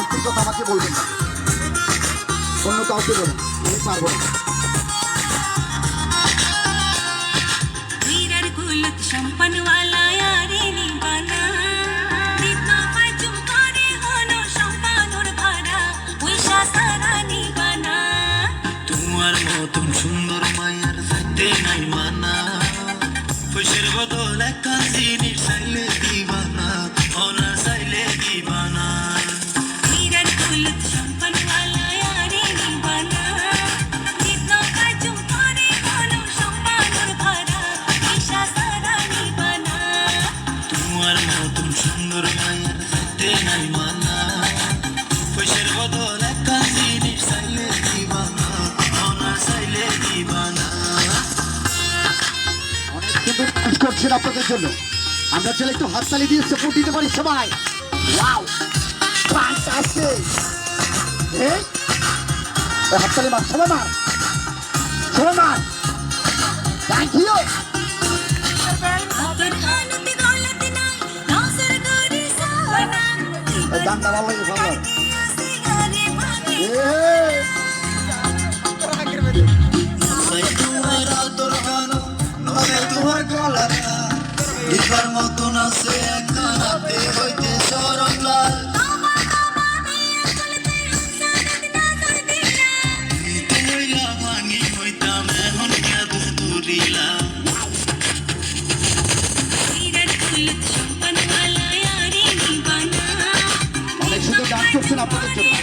শান্তির কথা আমাকে বলবেন না, অন্য কাউকে বলেন, আমি পারবো না। তোমার মতন সুন্দর মায়ের সাথে নাই মানা, খুশির বদল একটা জিনিস চাইলে দিবানা, ওনা চাইলে দিবানা। তোমার মতন সুন্দর মায়ের সাথে নাই মানা, খুশির বদল একটা জিনিস চাইলে দিবানা, ওনা চাইলে দিবানা। অনেক কিন্তু কাজ করছেন আপনাদের জন্য, আমরা চলে একটু হাততালি দিয়ে সাপোর্ট দিতে পারি সবাই। Wow, fantastic! এই হাততালি মার, সবাই মার, সবাই মার। Thank you. গানটা ভালো লাগে, ভালো। তোমার আদর গান নয় তোমার গলাটা, লিখার মতন আছে একখানাতে হইতে চরণ লাল। তুইলা ভাঙি হইতাম এখন কেদ তুরিলা। অনেক সুন্দর গান করছেন আপনাদের জন্য।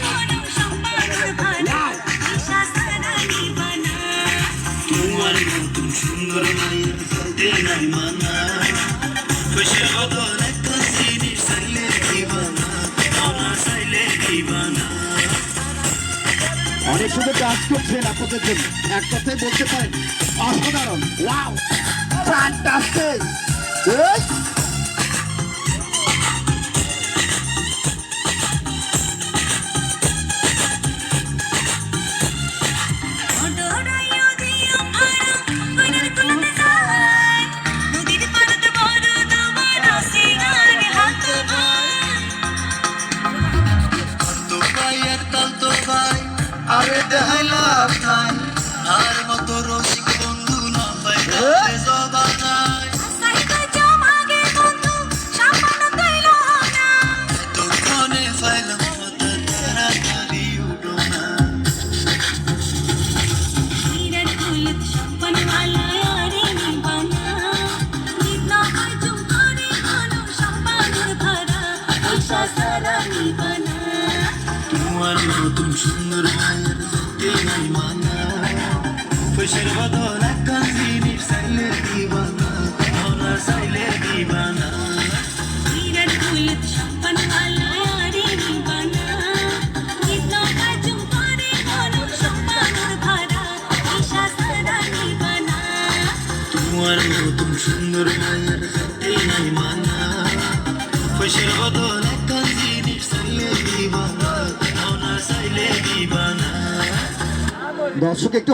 তোমার মতন সুন্দর মায়ের সাথে নাই মানা, খুশির বদল একটা জিনিস চাইলে দিবানা, ওনা চাইলে দিবানা। অনেক সুন্দর ডান্স করছেন আপনাদের জন্য, এক কথায় বলতে পারেন অসাধারণ। Wow, fantastic! আরে দেখাইলাম নাই আর মতো রসিক বন্ধু না পাইলে জবানাই। তোরখানে পাইলাম মাথা তাড়াতাড়ি উঠো না। তোমার নতুন সুন্দর মায়ের সাথে নাই মানা, খুশির বদল একটা জিনিস চাইলে দিবানা, ওনা চাইলে দিবানা। তোমার নতুন সুন্দর মায়ের সাথে নাই মানা, খুশির বদল একটা জিনিস চাইলে দিবানা, ওনা চাইলে দিবানা। দর্শক একটু